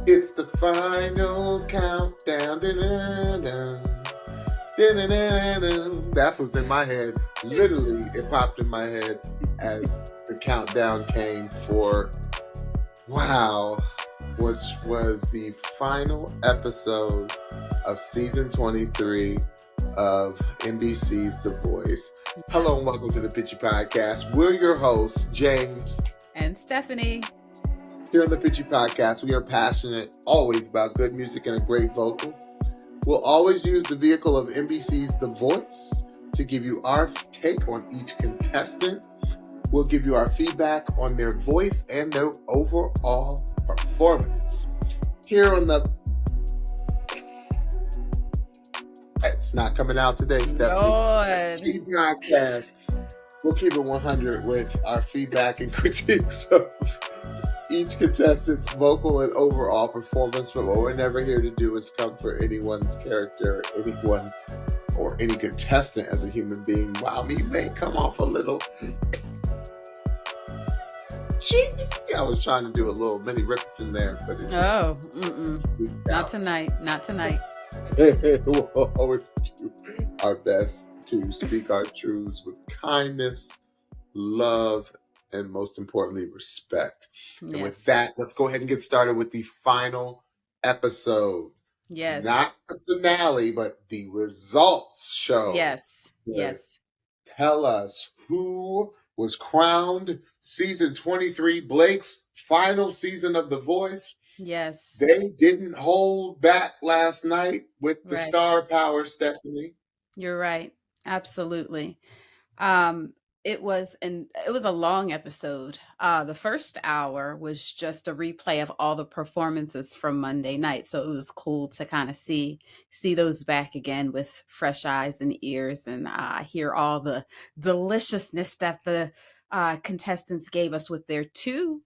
It's the final countdown. Dun-dun-dun-dun. Dun-dun-dun-dun-dun. That's what's in my head. Literally, it popped in my head as the countdown came for which was the final episode of season 23 of NBC's The Voice. Hello and welcome to the Pitchy Podcast. We're your hosts, James and Stephanie. Here on the Pitchy Podcast, we are passionate always about good music and a great vocal. We'll always use the vehicle of NBC's The Voice to give you our take on each contestant. We'll give you our feedback on their voice and their overall performance. Here on the... It's not coming out today, Stephanie. Lord. Podcast. We'll keep it 100 with our feedback and critiques of each contestant's vocal and overall performance, but what we're never here to do is come for anyone's character, anyone, or any contestant as a human being. Wow, me may come off a little... I was trying to do a little mini Ripperton there, but it just... Not tonight. Not tonight. We'll always do our best to speak our truths with kindness, love, and most importantly, respect. Yes. And with that, let's go ahead and get started with the final episode. Yes. Not the finale, but the results show. Yes. Yes. Tell us who was crowned season 23, Blake's final season of The Voice. Yes. They didn't hold back last night with the star power, Stephanie. You're right. Absolutely. It was a long episode. The first hour was just a replay of all the performances from Monday night. So it was cool to kind of see those back again with fresh eyes and ears and hear all the deliciousness that the contestants gave us with their two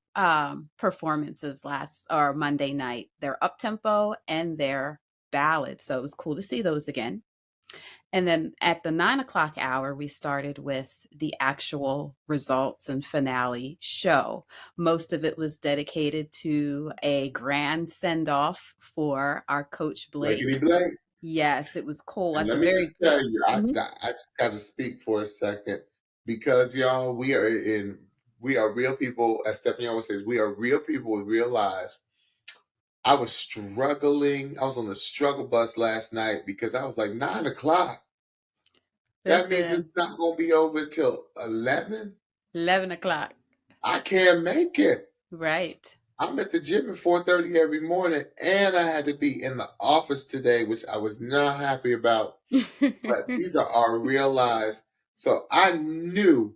performances Monday night, their up-tempo and their ballad. So it was cool to see those again. And then at the 9:00 hour, we started with the actual results and finale show. Most of it was dedicated to a grand send-off for our coach, Blake. Blake. Yes, it was cool. Let me just tell you, I just got to speak for a second because, y'all, we are real people. As Stephanie always says, we are real people with real lives. I was struggling. I was on the struggle bus last night because I was like, 9:00. That means it's not going to be over until 11? 11 o'clock. I can't make it. Right. I'm at the gym at 4:30 every morning, and I had to be in the office today, which I was not happy about. But these are our real lives. So I knew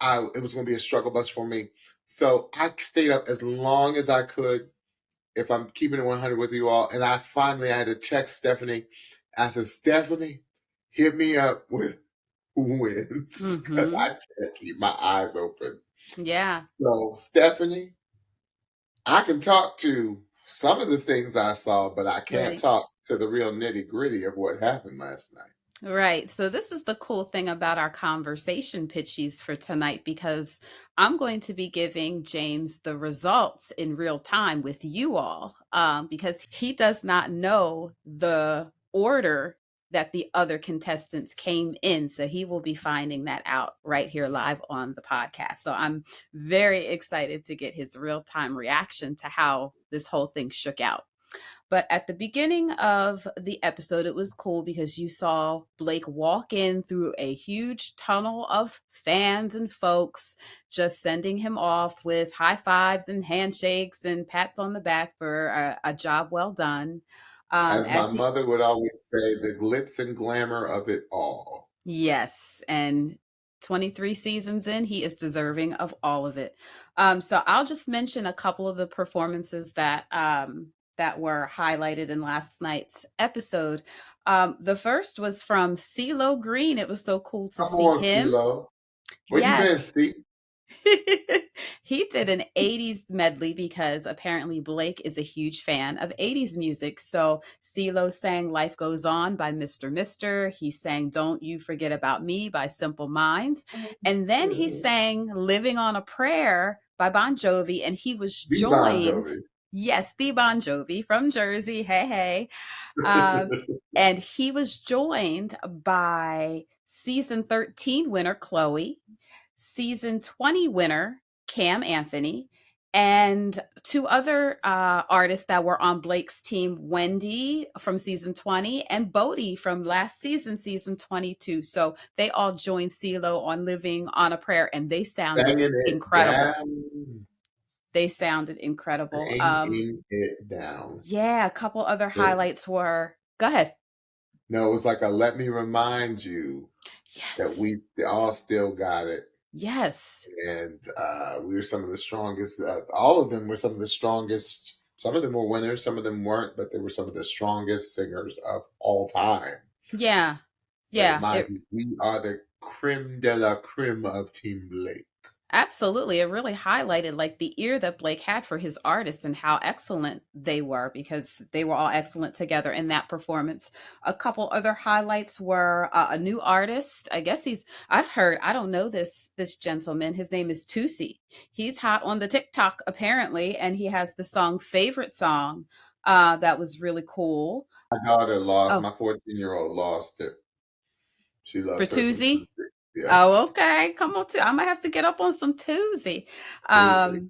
it was going to be a struggle bus for me. So I stayed up as long as I could, if I'm keeping it 100 with you all. And I had to text Stephanie. I said, Stephanie, hit me up with who wins because I can't keep my eyes open. Yeah. So, Stephanie, I can talk to some of the things I saw, but I can't talk to the real nitty gritty of what happened last night. Right. So this is the cool thing about our conversation pitchies for tonight, because I'm going to be giving James the results in real time with you all, because he does not know the order that the other contestants came in. So he will be finding that out right here live on the podcast. So I'm very excited to get his real-time reaction to how this whole thing shook out. But at the beginning of the episode, it was cool because you saw Blake walk in through a huge tunnel of fans and folks, just sending him off with high fives and handshakes and pats on the back for a job well done. As my mother would always say, the glitz and glamour of it all. Yes. And 23 seasons in, he is deserving of all of it. So I'll just mention a couple of the performances that were highlighted in last night's episode. The first was from CeeLo Green. It was so cool to see him. CeeLo. Where you been, C? He did an 80s medley because apparently Blake is a huge fan of 80s music. So CeeLo sang Life Goes On by Mr. Mister. He sang Don't You Forget About Me by Simple Minds. And then he sang Living on a Prayer by Bon Jovi, and he was The Bon joined, Jovi. yes, the Bon Jovi from Jersey. Hey, hey. Um, and he was joined by season 13 winner Chloe, season 20 winner Cam Anthony, and two other artists that were on Blake's team, Wendy from season 20 and Bodie from last season, season 22. So they all joined CeeLo on Living on a Prayer, and they sounded Singing it incredible. down. They sounded incredible. Singing it down. Yeah, a couple other It, highlights were, go ahead. no, it was like a let me remind you that Yes. we all still got it. Yes. And we were some of the strongest. All of them were some of the strongest. Some of them were winners, some of them weren't, but they were some of the strongest singers of all time. Yeah. So Yeah. mind It you, we are the creme de la creme of Team Blake. absolutely, it really highlighted like the ear that Blake had for his artists and how excellent they were, because they were all excellent together in that performance. A couple other highlights were a new artist. I guess I've heard, I don't know this gentleman. His name is Tusi. He's hot on the TikTok apparently, and he has the song Favorite Song that was really cool. My daughter lost, Oh, my 14-year-old lost it. She loves her some Bertuzzi. Tuesday. Oh, Yes. okay. Come on, too. I might have to get up on some Tuesday. Tuesday.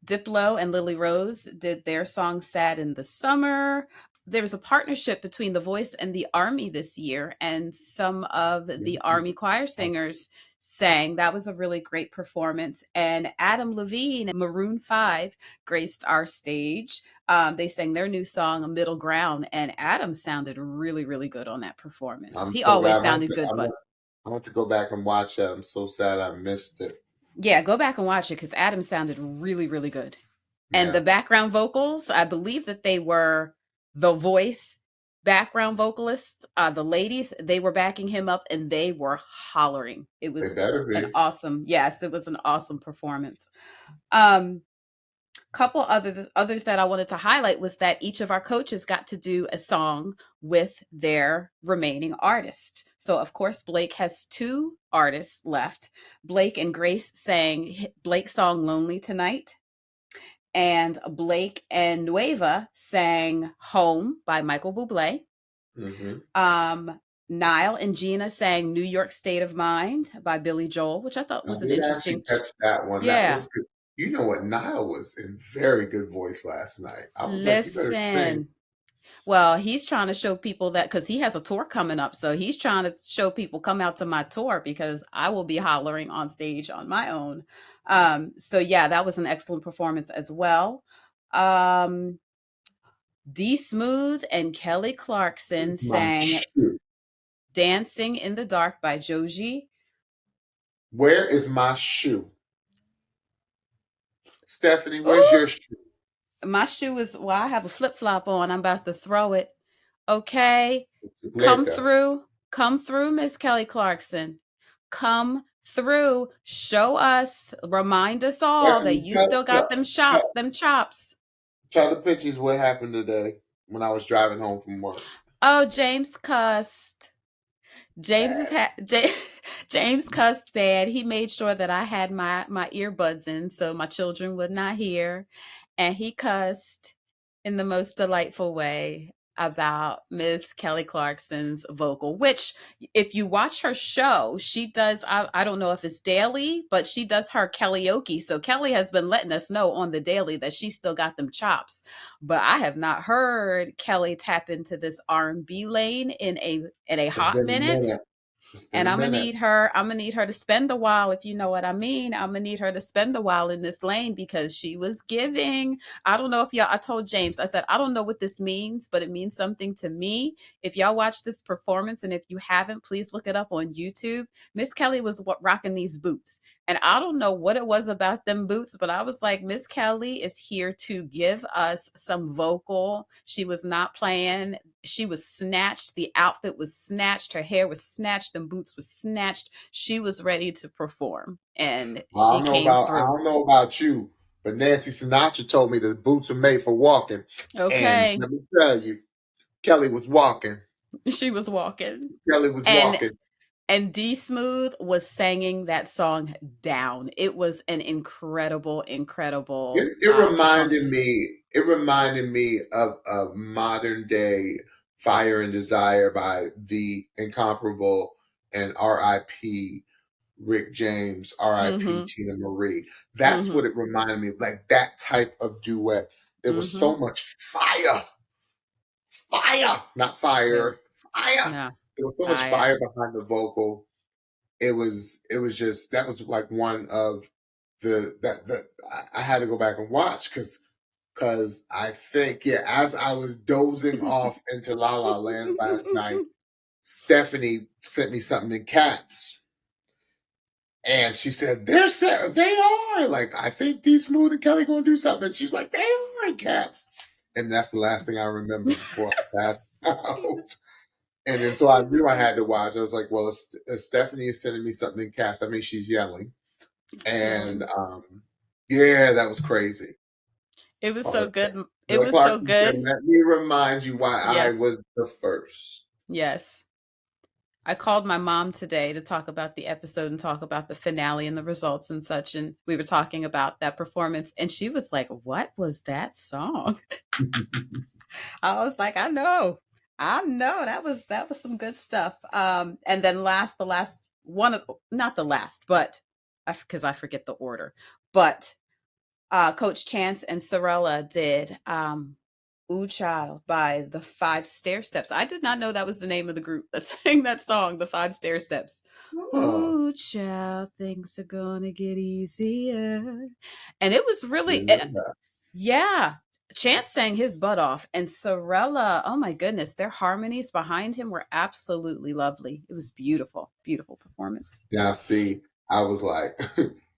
Diplo and Lily Rose did their song Sad in the Summer. There was a partnership between The Voice and the Army this year, and some of the Army choir singers sang. That was a really great performance. And Adam Levine and Maroon 5 graced our stage. They sang their new song, Middle Ground, and Adam sounded really, really good on that performance. I'm He so always glad. sounded good, but I want to go back and watch that. I'm so sad I missed it. yeah, go back and watch it because Adam sounded really, really good. And Yeah, the background vocals, I believe that they were the Voice background vocalists. The ladies, they were backing him up and they were hollering. It they was better an be. awesome, yes, it was an awesome performance. Um, couple others that I wanted to highlight was that each of our coaches got to do a song with their remaining artist. So of course Blake has two artists left. Blake and Grace sang Blake's song Lonely Tonight, and Blake and Nueva sang Home by Michael Bublé. Hmm. Um Niall and Gina sang New York State of Mind by Billy Joel, which I thought I was an did actually interesting catch that one. That yeah. was good. You know what? Niall was in very good voice last night. I was like, you better sing. Listen, well, he's trying to show people that because he has a tour coming up. So he's trying to show people come out to my tour because I will be hollering on stage on my own. So yeah, that was an excellent performance as well. Um, D Smooth and Kelly Clarkson Where's my sang shoe? Dancing in the Dark by Joji. Where is my shoe? Stephanie, where's Ooh, your shoe? my shoe is, well, I have a flip flop on. I'm about to throw it. Okay. Later. Come through, Miss Kelly Clarkson. Come through. Show us, remind us all that Stephanie, you still got them chops. tell the pitches what happened today when I was driving home from work. Oh, James cussed. James is Bad. ha- J- James cussed bad. He made sure that I had my earbuds in so my children would not hear, and he cussed in the most delightful way about Miss Kelly Clarkson's vocal, which if you watch her show, she does, I don't know if it's daily, but she does her karaoke. So Kelly has been letting us know on the daily that she still got them chops. But I have not heard Kelly tap into this R&B lane in a It's hot been a minute. minute. It's been And a minute. I'm gonna need her to spend a while, if you know what I mean. I'm gonna need her to spend a while in this lane because she was giving. I don't know if y'all, I told James, I said, I don't know what this means, but it means something to me. If y'all watch this performance, and if you haven't, please look it up on YouTube. Miss Kelly was rocking these boots. And I don't know what it was about them boots, but I was like, Miss Kelly is here to give us some vocal. She was not playing. She was snatched. The outfit was snatched. Her hair was snatched. The boots was snatched. She was ready to perform, and she came I through. don't know about you, but Nancy Sinatra told me that boots are made for walking. And Okay, let me tell you, Kelly was walking. she was walking, Kelly was and walking. And D Smooth was singing that song down. It was an incredible, incredible It reminded performance. me. It reminded me of modern day Fire and Desire by the incomparable and R.I.P. Rick James, R.I.P. Mm-hmm. Tina Marie. That's Mm-hmm. what it reminded me of, like that type of duet. There was Mm-hmm. so much fire, fire, not fire, Yes. fire. No. There was so much Fire. fire behind the vocal. It was just that was like one of that I had to go back and watch because I think, yeah, as I was dozing off into La La Land last night, Stephanie sent me something in caps. And she said, they are. Like, I think D Smooth and Kelly gonna do something. And she's like, they are in caps. And that's the last thing I remember before I passed He out. was, And then so I he knew was I so, had to watch. I was like, well, if Stephanie is sending me something in caps, I mean, she's yelling. And yelling. yeah, that was crazy. It was so Paula, good. It Paula was so Clarkson said, good. let me remind you why I Yes. was the first. Yes. I called my mom today to talk about the episode and talk about the finale and the results and such. And we were talking about that performance. And she was like, what was that song? I was like, I know. I know. That was some good stuff. And then the last one of not the last, but because I forget the order. But Coach Chance and Sorella did Ooh Child by the Five Stair Steps. I did not know that was the name of the group that sang that song, the Five Stair Steps. Oh, Ooh Child, things are gonna get easier. And it was I really, didn't know that. yeah. Chance sang his butt off, and Sorella, oh my goodness, their harmonies behind him were absolutely lovely. It was beautiful, beautiful performance. Now, see, I was like,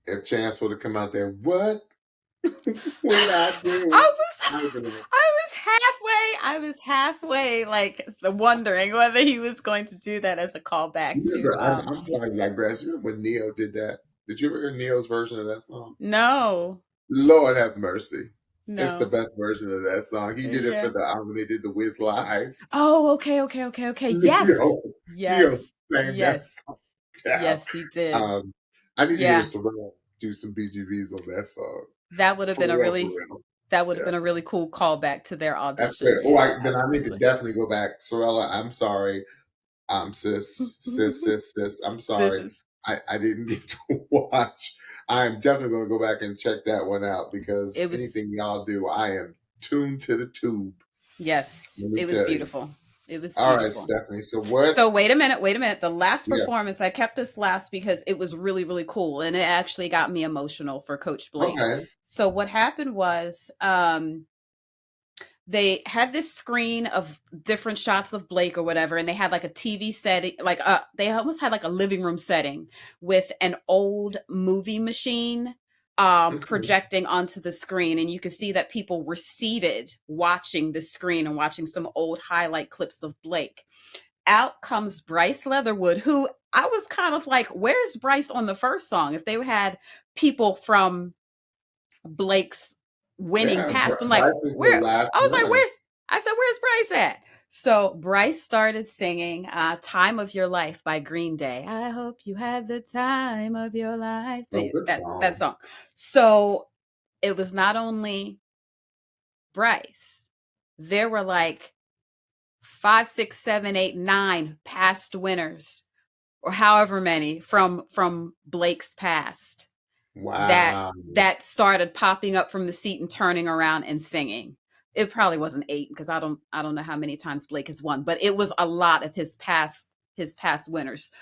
if Chance would have come out there, what would I do? I was I would have been like, I was halfway like wondering whether he was going to do that as a callback you to remember, I'm sorry to digress. You remember when Neo did that? Did you ever hear Neo's version of that song? no, Lord have mercy. It's the no. best version of that song. He did it for Yeah. the when they did the Wiz Live. Oh, okay, okay, okay, okay. Yes. Neo, Neo Yes. sang that Yes. song down. Yes, he did. Um, I need to hear Yeah. Sorrel do some BGVs on that song. That would have For been a real, for really real. that would have Yeah. been a really cool callback to their That's audition. good. Oh, Yeah, then I need to absolutely. definitely go back. Sorella, I'm sorry. Sis. I'm sorry. Scissors. I didn't get to watch. I am definitely going to go back and check that one out because It was anything y'all do, I am tuned to the tube. yes, Let me it was tell you. beautiful. It was All right, beautiful. Stephanie. So what? So wait a minute, wait a minute. The last Yeah. performance, I kept this last because it was really, really cool. And it actually got me emotional for Coach Blake. Okay. So what happened was they had this screen of different shots of Blake or whatever, and they had like a TV setting, like they almost had like a living room setting with an old movie machine Okay. projecting onto the screen, and you could see that people were seated watching the screen and watching some old highlight clips of Blake. Out comes Bryce Leatherwood, who I was kind of like, where's Bryce on the first song? If they had people from Blake's winning Yeah. past, I'm like, Bryce is the where? last I was like, one. I said, where's Bryce at? So Bryce started singing Time of Your Life by Green Day. I hope you had the time of your life. Oh, good That song. song. So it was not only Bryce, there were like 5, 6, 7, 8, 9 past winners, or however many from Blake's past that Wow. that started popping up from the seat and turning around and singing. It probably wasn't 8 because I don't know how many times Blake has won, but it was a lot of his past winners,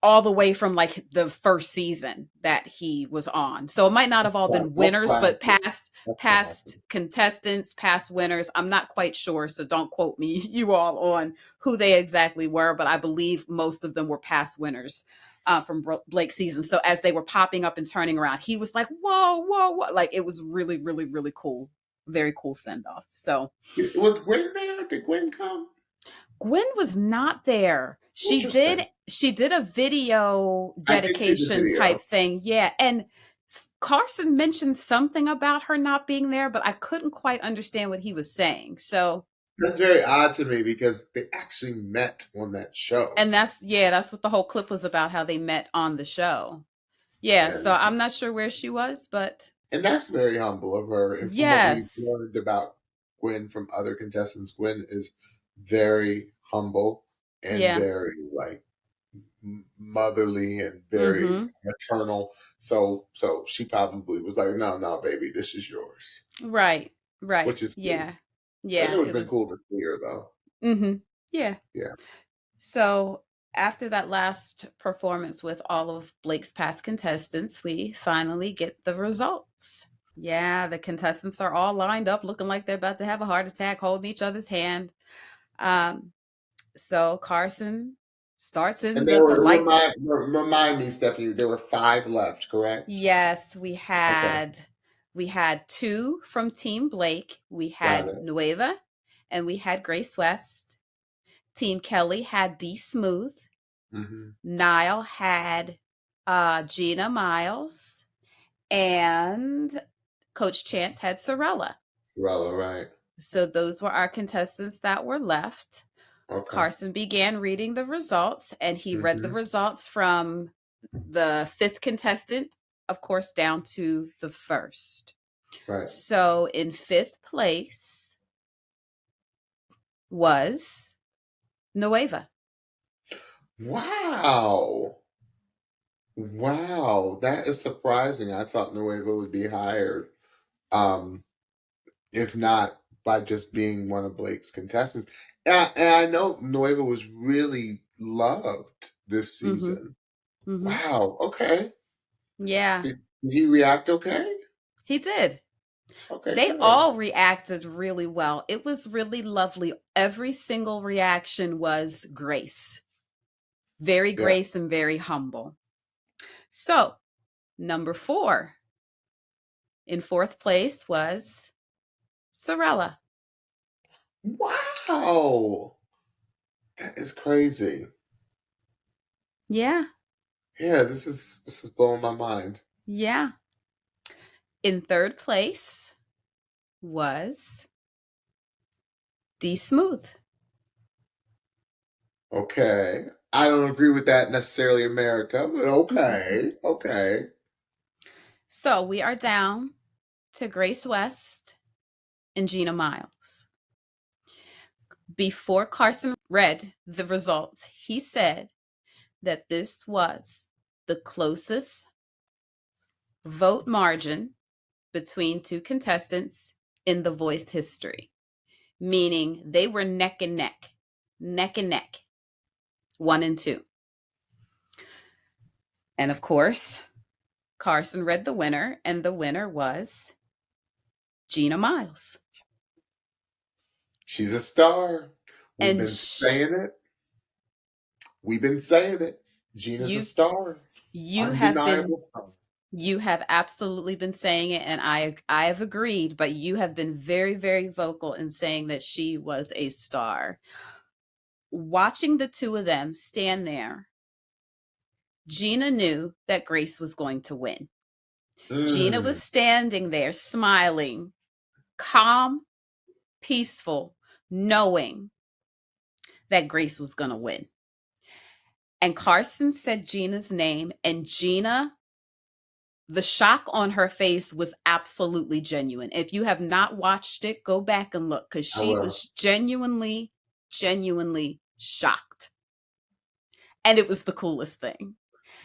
all the way from like the first season that he was on. So it might not have all been That's winners, but classic. past That's classic. past contestants, past winners. I'm not quite sure, so don't quote me you all on who they exactly were, but I believe most of them were past winners from Blake's season. So as they were popping up and turning around, he was like, "Whoa, whoa, whoa!" Like it was really, really, really cool. Very cool send off. So Was Gwen there? Did Gwen come? Gwen was not there. She did Interesting. she did a video I did see the dedication video. type thing. Yeah, and Carson mentioned something about her not being there, but I couldn't quite understand what he was saying. So, That's very odd to me because they actually met on that show. And that's what the whole clip was about, how they met on the show. Yeah, so And I'm not sure where she was, but and that's very humble of her. And from what we've yes. learned about Gwen from other contestants, Gwen is very humble and Yeah. very like motherly and very Mhm. maternal. So she probably was like, no, no, baby, this is yours, Right. Right. which is cool. Yeah. It Yeah, would it have been was cool to see her though. mhm. Yeah. Yeah. So after that last performance with all of Blake's past contestants, we finally get the results. Yeah, the contestants are all lined up looking like they're about to have a heart attack, holding each other's hand. Um, so Carson starts in And there the were lights. remind me, Stephanie, there were 5 left, correct? Yes, Okay, we had two from Team Blake. We got had it. Nueva and we had Grace West. Team Kelly had D Smooth. Mm-hmm. Niall had Gina Miles, and Coach Chance had Sorella. Sorella, right? So those were our contestants that were left. Okay. Carson began reading the results, and he read the Mm-hmm. results from the fifth contestant, of course, down to the first. Right. So in fifth place was Nueva. Wow. Wow. That is surprising. I thought Nueva would be hired. Um, if not by just being one of Blake's contestants. And I know Nueva was really loved this Mm-hmm. season. Mm-hmm. Wow. Okay. Yeah, Did he react okay? he did. Okay, They good. all reacted really well. It was really lovely. Every single reaction was grace, very Yeah. grace and very humble. So, number four in fourth place was Sorella. Wow. That is crazy. Yeah, Yeah, this is blowing my mind. yeah. In third place was D Smooth. Okay. I don't agree with that necessarily, America, but okay. Okay. So we are down to Grace West and Gina Miles. Before Carson read the results, he said that this was the closest vote margin between two contestants in The Voice history, meaning they were neck and neck, neck and neck, one and two. And of course, Carson read the winner, and the winner was Gina Miles. She's a star. We've And been saying it. We've been saying it. Gina's a you star. you have been Undeniable star. you have absolutely been saying it, and I have agreed, but you have been very, very vocal in saying that she was a star. Watching the two of them stand there, Gina knew that Grace was going to win. Gina Mm, was standing there smiling, calm, peaceful, knowing that Grace was going to win. And Carson said Gina's name, and Gina, the shock on her face was absolutely genuine. If you have not watched it, go back and look, because I she will. was genuinely, genuinely shocked. And it was the coolest thing.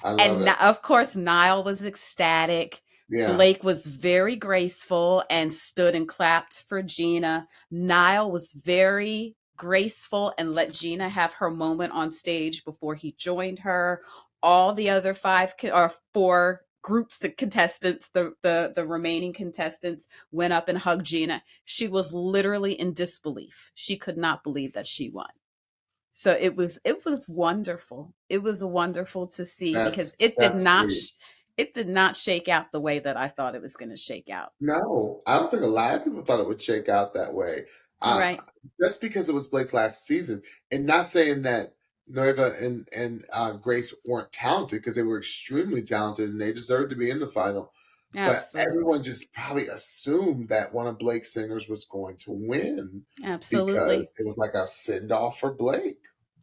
I love And it. of course, Niall was ecstatic. Yeah, Blake was very graceful and stood and clapped for Gina. Niall was very graceful and let Gina have her moment on stage before he joined her. All the other or four groups of contestants, the remaining contestants, went up and hugged Gina. She was literally in disbelief. She could not believe that she won. So it was wonderful. It was wonderful to see, because that's sweet. it did not shake out the way that I thought it was going to shake out. No, I don't think a lot of people thought it would shake out that way. Uh, Right. just because it was Blake's last season, and not saying that Nova and Grace weren't talented, because they were extremely talented and they deserved to be in the final. but everyone Absolutely. just probably assumed that one of Blake's singers was going to win because Absolutely. it was like a send off for Blake.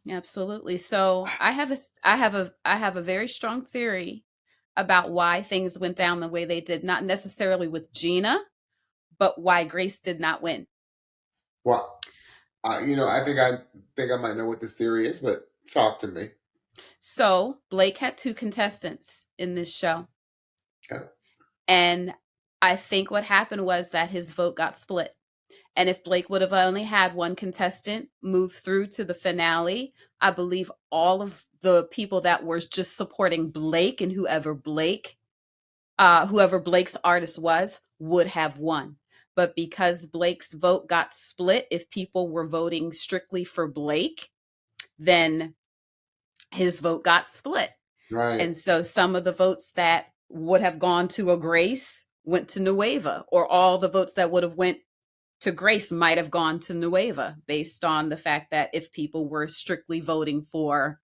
Absolutely. So I have a very strong theory about why things went down the way they did, not necessarily with Gina, but why Grace did not win. Well, I think I might know what this theory is, but talk to me. So Blake had two contestants in this show. Okay. And I think what happened was that his vote got split. And if Blake would have only had one contestant move through to the finale, I believe all of the people that were just supporting Blake and whoever Blake's artist was, would have won. But because Blake's vote got split, if people were voting strictly for Blake, then his vote got split. Right. And so some of the votes that would have gone to a Grace went to Nueva, or all the votes that would have went to Grace might have gone to Nueva, based on the fact that if people were strictly voting for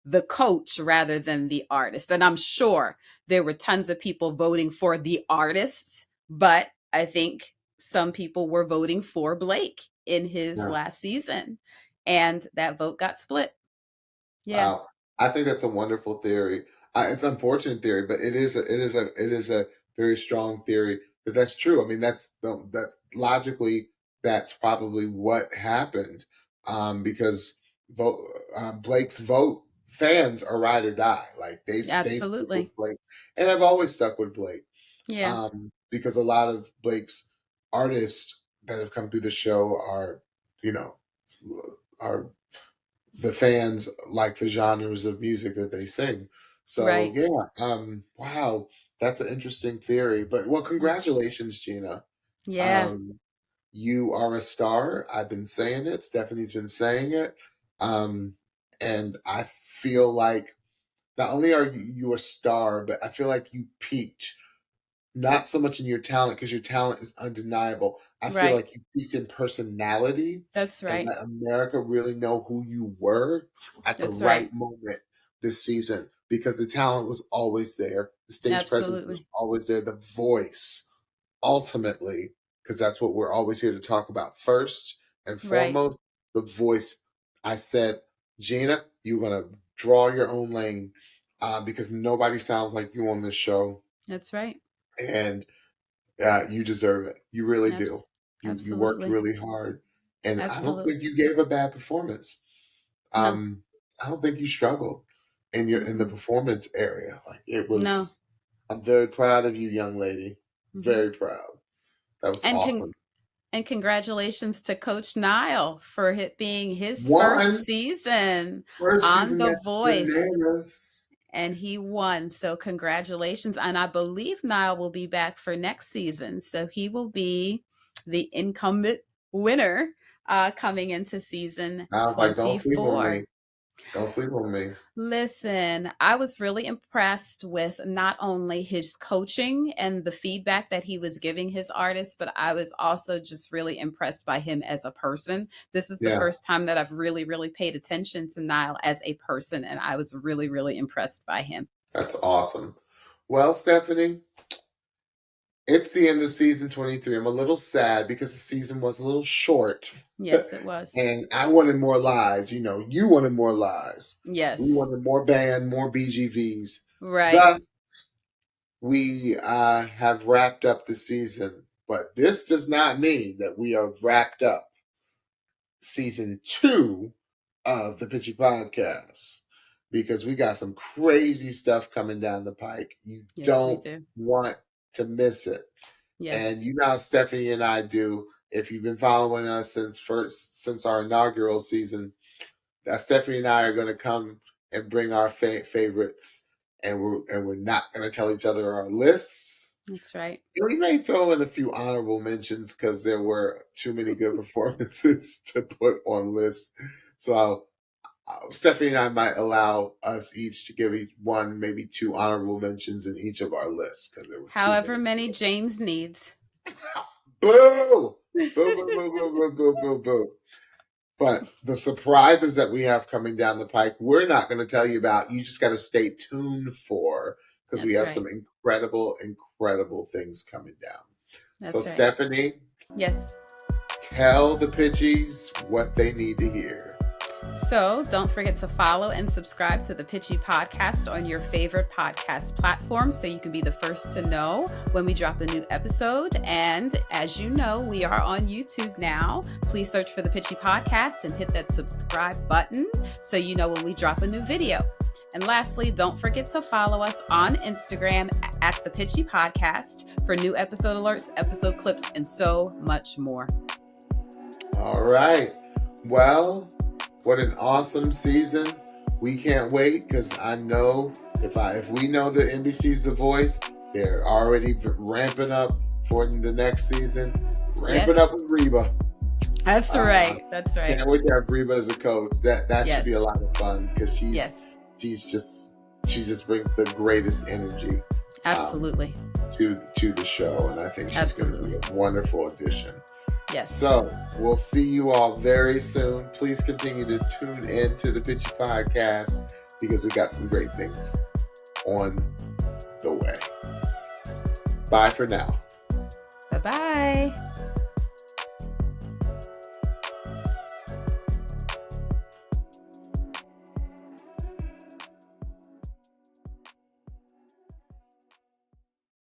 the coach rather than the artist. And I'm sure there were tons of people voting for the artists, but I think some people were voting for Blake in his Yeah. last season. And that vote got split. Yeah. Wow. I think that's a wonderful theory. It's an unfortunate theory, but it is a very strong theory that's true. I mean, that's logically that's probably what happened, because vote Blake's vote fans are ride or die. Like they stick with Absolutely. Blake, and I've always stuck with Blake, Yeah. because a lot of Blake's artists that have come through the show are, you know, are the fans like the genres of music that they sing. So Right. yeah, wow, that's an interesting theory. But well, congratulations, Gina. Yeah. Um, you are a star. I've been saying it. Stephanie's been saying it. Um, and I feel like not only are you a star, but I feel like you peaked not so much in your talent because your talent is undeniable. I feel Right. like you peaked in personality That's and right. let America really know who you were at the That's right. right moment this season because the talent was always there. The stage presence was Absolutely. always there. The voice, ultimately, because that's what we're always here to talk about first and Right. foremost, the voice. I said, Gina, you're going to draw your own lane, because nobody sounds like you on this show. That's right. And you deserve it. You really do. You worked Absolutely. really hard, and I don't think Absolutely. you gave a bad performance. No. Um, I don't think you struggled in the Mm-mm. performance area. Like it No. was. I'm very proud of you, young lady. Hmm. Very proud. That was And awesome. congratulations to Coach Nile for it being his One first season first on season The at Voice, Bananas. and he won. So congratulations. And I believe Nile will be back for next season. So he will be the incumbent winner coming into season I was like, don't sleep on me. 24. Don't sleep on me. Listen, I was really impressed with not only his coaching and the feedback that he was giving his artists, but I was also just really impressed by him as a person. This is the Yeah, first time that I've really, really paid attention to Niall as a person, and I was really, really impressed by him. that's awesome. Well, Stephanie, it's the end of season 23. I'm a little sad because the season was a little short. Yes, it was. And I wanted more lies. You wanted more lies. We Yes. wanted more band, more BGVs. Right. Thus, we have wrapped up the season. But this does not mean that we are wrapped up season 2 of the Pitchy Podcast because we got some crazy stuff coming down the pike. You Yes, we don't do. want to miss it. And Yes. you know how Stephanie and I do. If you've been following us since our inaugural season, Stephanie and I are going to come and bring our favorites, and we're not going to tell each other our lists. That's right. We may throw in a few honorable mentions because there were too many good performances to put on lists. So Stephanie and I might allow us each to give each one, maybe two honorable mentions in each of our lists because there were too However many. many James needs. Boo! Boo, boo, boo, boo, boo, boo, boo, boo. But the surprises that we have coming down the pike, we're not going to tell you about. You just got to stay tuned for because we That's have right. some incredible, incredible things coming down. That's So right. Stephanie, Yes. tell the Pitchies what they need to hear. So don't forget to follow and subscribe to the Pitchy podcast on your favorite podcast platform so you can be the first to know when we drop a new episode. And as you know, we are on YouTube now. Please search for the Pitchy podcast and hit that subscribe button so you know when we drop a new video. And lastly, don't forget to follow us on Instagram at the Pitchy podcast for new episode alerts, episode clips, and so much more. All right. Well, what an awesome season. We can't wait because I know if we know that NBC's The Voice, they're already ramping up for the next season. Ramping up with Reba. That's right. That's right. Can't wait to have Reba as a coach. That should be a lot of fun because she just brings the greatest energy. Absolutely. To the show, and I think she's going to be a wonderful addition. Yes. So we'll see you all very soon. Please continue to tune in to the Pitchy podcast because we got some great things on the way. Bye for now. Bye-bye.